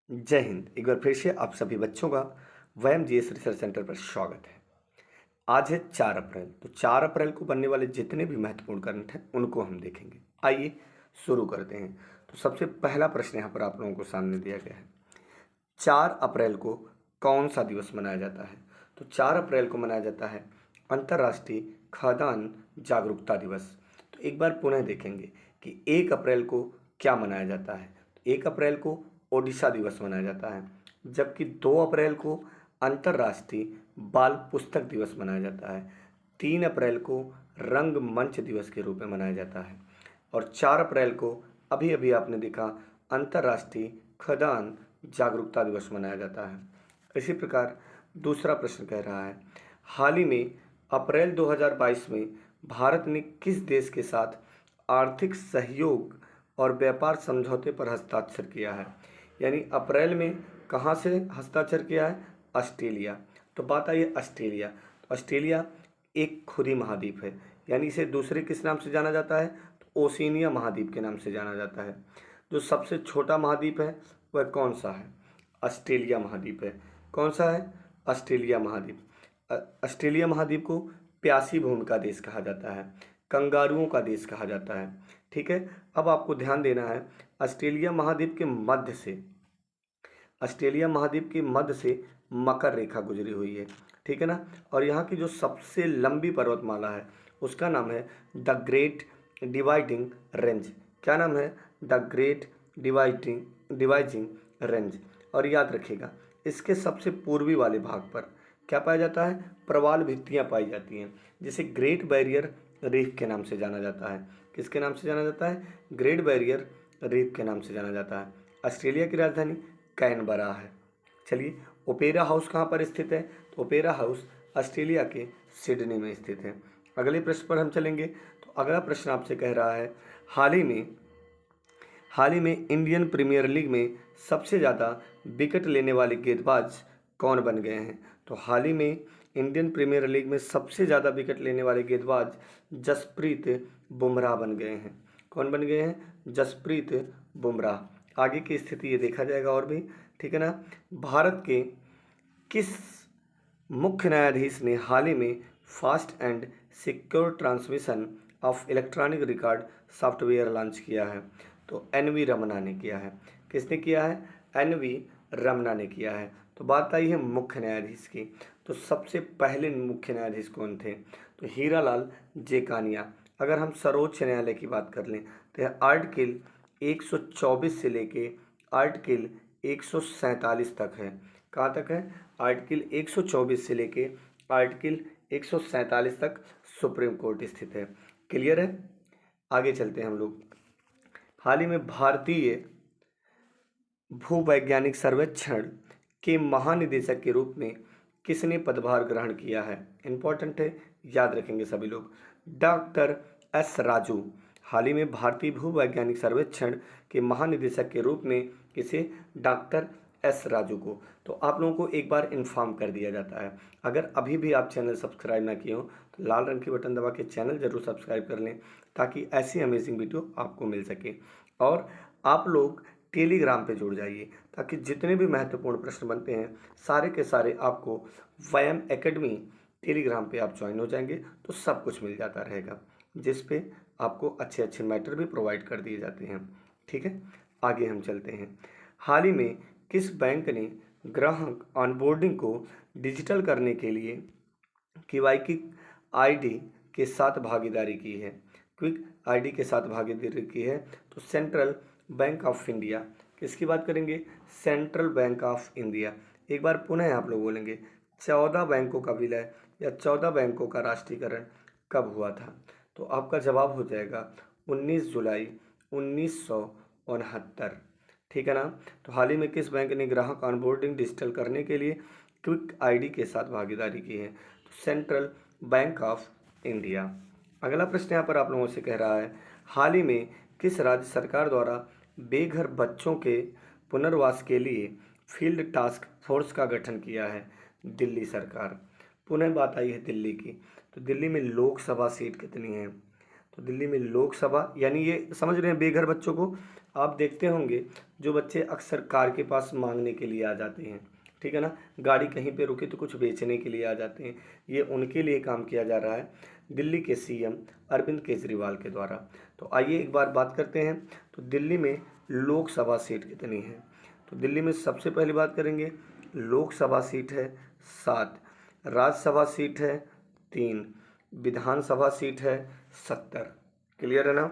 जय हिंद। एक बार फिर से आप सभी बच्चों का वयम जीएस रिसर्च सेंटर पर स्वागत है। आज है 4 अप्रैल। तो 4 अप्रैल को बनने वाले जितने भी महत्वपूर्ण करंट हैं उनको हम देखेंगे। आइए शुरू करते हैं। तो सबसे पहला प्रश्न यहाँ पर आप लोगों को सामने दिया गया है। 4 अप्रैल को कौन सा दिवस मनाया जाता है? तो 4 अप्रैल को मनाया जाता है अंतर्राष्ट्रीय खाद्यान्न जागरूकता दिवस। तो एक बार पुनः देखेंगे कि 1 अप्रैल को क्या मनाया जाता है। तो 1 अप्रैल को ओडिशा दिवस मनाया जाता है, जबकि 2 अप्रैल को अंतर्राष्ट्रीय बाल पुस्तक दिवस मनाया जाता है। 3 अप्रैल को रंगमंच दिवस के रूप में मनाया जाता है और 4 अप्रैल को अभी अभी आपने देखा अंतर्राष्ट्रीय खाद्यान्न जागरूकता दिवस मनाया जाता है। इसी प्रकार दूसरा प्रश्न कह रहा है, हाल ही में अप्रैल 2022 में भारत ने किस देश के साथ आर्थिक सहयोग और व्यापार समझौते पर हस्ताक्षर किया है? यानी अप्रैल में कहाँ से हस्ताक्षर किया है? ऑस्ट्रेलिया। तो बात आई है ऑस्ट्रेलिया। तो ऑस्ट्रेलिया एक खुदी महाद्वीप है, यानी इसे दूसरे किस नाम से जाना जाता है? तो ओशिनिया महाद्वीप के नाम से जाना जाता है। जो सबसे छोटा महाद्वीप है वह कौन सा है? ऑस्ट्रेलिया महाद्वीप है। कौन सा है? ऑस्ट्रेलिया महाद्वीप। ऑस्ट्रेलिया महाद्वीप को प्यासी भूमि का देश कहा जाता है, कंगारुओं का देश कहा जाता है। ठीक है, अब आपको ध्यान देना है, ऑस्ट्रेलिया महाद्वीप के मध्य से ऑस्ट्रेलिया महाद्वीप के मध्य से मकर रेखा गुजरी हुई है। ठीक है ना। और यहाँ की जो सबसे लंबी पर्वतमाला है उसका नाम है द ग्रेट डिवाइडिंग रेंज। क्या नाम है? The great dividing range. और याद रखिएगा, इसके सबसे पूर्वी वाले भाग पर क्या पाया जाता है? प्रवाल भित्तियाँ पाई जाती हैं, जिसे ग्रेट बैरियर रीफ के नाम से जाना जाता है। किसके नाम से जाना जाता है? ग्रेट बैरियर रीफ के नाम से जाना जाता है। ऑस्ट्रेलिया की राजधानी कैनबरा है। चलिए, ओपेरा हाउस कहाँ पर स्थित है? तो ओपेरा हाउस ऑस्ट्रेलिया के सिडनी में स्थित है। अगले प्रश्न पर हम चलेंगे। तो अगला प्रश्न आपसे कह रहा है, हाल ही में इंडियन प्रीमियर लीग में सबसे ज़्यादा विकेट लेने वाले गेंदबाज कौन बन गए हैं? तो हाल ही में इंडियन प्रीमियर लीग में सबसे ज़्यादा विकेट लेने वाले गेंदबाज जसप्रीत बुमराह बन गए हैं। कौन बन गए हैं? जसप्रीत बुमराह। आगे की स्थिति ये देखा जाएगा और भी। ठीक है ना। भारत के किस मुख्य न्यायाधीश ने हाल ही में fast and secure transmission of electronic record software launch किया है? तो एन वी रमना ने किया है। किसने किया है? एन वी रमना ने किया है। तो बात आई है मुख्य न्यायाधीश की। तो सबसे पहले मुख्य न्यायाधीश कौन थे? तो हीरालाल जेकानिया। अगर हम सर्वोच्च न्यायालय की बात कर लें तो यह आर्टिकल 124 से लेके आर्टिकल 147 तक है। कहाँ तक है? आर्टिकल 124 से लेके आर्टिकल 147 तक सुप्रीम कोर्ट स्थित है। क्लियर है? आगे चलते हैं हम लोग। हाल ही में भारतीय भूवैज्ञानिक सर्वेक्षण के महानिदेशक के रूप में किसने पदभार ग्रहण किया है? इंपॉर्टेंट है, याद रखेंगे सभी लोग। Doctor S Raju. हाल ही में भारतीय भूवैज्ञानिक सर्वेक्षण के महानिदेशक के रूप में किसे? डॉक्टर एस राजू को। तो आप लोगों को एक बार इन्फॉर्म कर दिया जाता है, अगर अभी भी आप चैनल सब्सक्राइब ना किए हो तो लाल रंग की बटन दबा के चैनल जरूर सब्सक्राइब कर लें, ताकि ऐसी अमेजिंग वीडियो आपको मिल सके। और आप लोग टेलीग्राम पे जुड़ जाइए, ताकि जितने भी महत्वपूर्ण प्रश्न बनते हैं सारे के सारे आपको वयम एकेडमी टेलीग्राम पे आप ज्वाइन हो जाएंगे तो सब कुछ मिल जाता रहेगा, जिस पे आपको अच्छे अच्छे मैटर भी प्रोवाइड कर दिए जाते हैं। ठीक है, आगे हम चलते हैं। हाल ही में किस बैंक ने ग्राहक ऑनबोर्डिंग को डिजिटल करने के लिए क्विक आईडी के साथ भागीदारी की है? क्विक आईडी के साथ भागीदारी की है तो सेंट्रल बैंक ऑफ इंडिया। किसकी बात करेंगे? Central bank of India. एक बार पुनः आप लोग बोलेंगे, 14 बैंकों का विलय या 14 बैंकों का राष्ट्रीयकरण कब हुआ था? तो आपका जवाब हो जाएगा 19 जुलाई 1969। ठीक है ना। तो हाल ही में किस बैंक ने ग्राहक ऑनबोर्डिंग डिजिटल करने के लिए क्विक आईडी के साथ भागीदारी की है? तो सेंट्रल बैंक ऑफ इंडिया। अगला प्रश्न यहाँ पर आप लोगों से कह रहा है, हाल ही में किस राज्य सरकार द्वारा बेघर बच्चों के पुनर्वास के लिए फील्ड टास्क फोर्स का गठन किया है? दिल्ली सरकार। पुनः बात आई है दिल्ली की। तो दिल्ली में लोकसभा सीट कितनी है? तो दिल्ली में लोकसभा, यानी ये समझ रहे हैं बेघर बच्चों को, आप देखते होंगे जो बच्चे अक्सर कार के पास मांगने के लिए आ जाते हैं, ठीक है ना, गाड़ी कहीं पे रुके तो कुछ बेचने के लिए आ जाते हैं, ये उनके लिए काम किया जा रहा है दिल्ली के सीएम अरविंद केजरीवाल के द्वारा। तो आइए एक बार बात करते हैं, तो दिल्ली में लोकसभा सीट कितनी है? तो दिल्ली में सबसे पहली बात करेंगे, लोकसभा सीट है 7, राज्यसभा सीट है 3, विधानसभा सीट है 70। क्लियर है ना?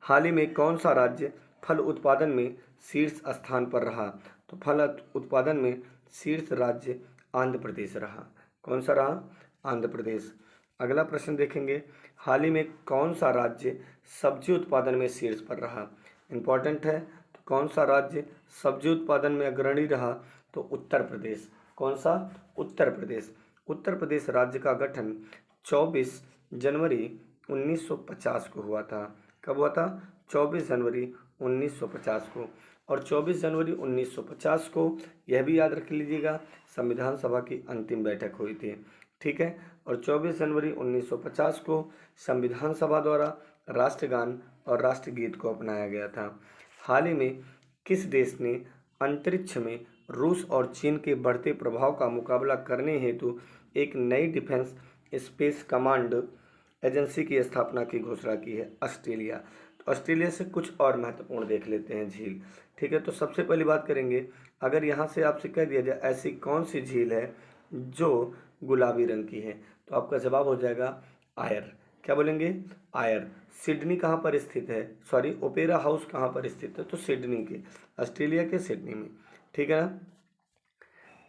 हाल ही में कौन सा राज्य फल उत्पादन में शीर्ष स्थान पर रहा? तो फल उत्पादन में शीर्ष राज्य आंध्र प्रदेश रहा। कौन सा रहा? आंध्र प्रदेश। अगला प्रश्न देखेंगे, हाल ही में कौन सा राज्य सब्जी उत्पादन में शीर्ष पर रहा? इंपॉर्टेंट है। तो कौन सा राज्य सब्जी उत्पादन में अग्रणी रहा? तो उत्तर प्रदेश। कौन सा? उत्तर प्रदेश। उत्तर प्रदेश राज्य का गठन 24 जनवरी 1950 को हुआ था। कब हुआ था? 24 जनवरी 1950 को। और 24 जनवरी 1950 को यह भी याद रख लीजिएगा, संविधान सभा की अंतिम बैठक हुई थी, ठीक है। और 24 जनवरी 1950 को संविधान सभा द्वारा राष्ट्रगान और राष्ट्रगीत को अपनाया गया था। हाल ही में किस देश ने अंतरिक्ष में रूस और चीन के बढ़ते प्रभाव का मुकाबला करने हेतु एक नई डिफेंस स्पेस कमांड एजेंसी की स्थापना की घोषणा की है? ऑस्ट्रेलिया। तो ऑस्ट्रेलिया से कुछ और महत्वपूर्ण देख लेते हैं झील, ठीक है। तो सबसे पहली बात करेंगे, अगर यहाँ से आपसे कह दिया जाए ऐसी कौन सी झील है जो गुलाबी रंग की है, तो आपका जवाब हो जाएगा आयर। क्या बोलेंगे? आयर। सिडनी कहाँ पर स्थित है? सॉरी, ओपेरा हाउस कहाँ पर स्थित है? तो सिडनी के, ऑस्ट्रेलिया के सिडनी में, ठीक है ना।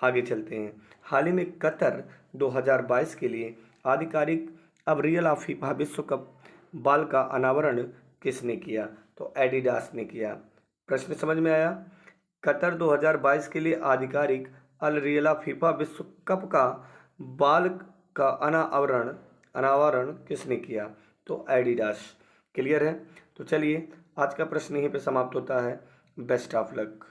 आगे चलते हैं, हाल ही में कतर 2022 के लिए आधिकारिक अब रियल ऑफ फीफा विश्व कप बाल का अनावरण किसने किया? तो एडिडास ने किया। प्रश्न समझ में आया? कतर 2022 के लिए आधिकारिक अल रियला फीफा विश्व कप का बाल का अनावरण किसने किया? तो एडिडास। क्लियर है? तो चलिए आज का प्रश्न यहीं पे समाप्त होता है। Best of luck.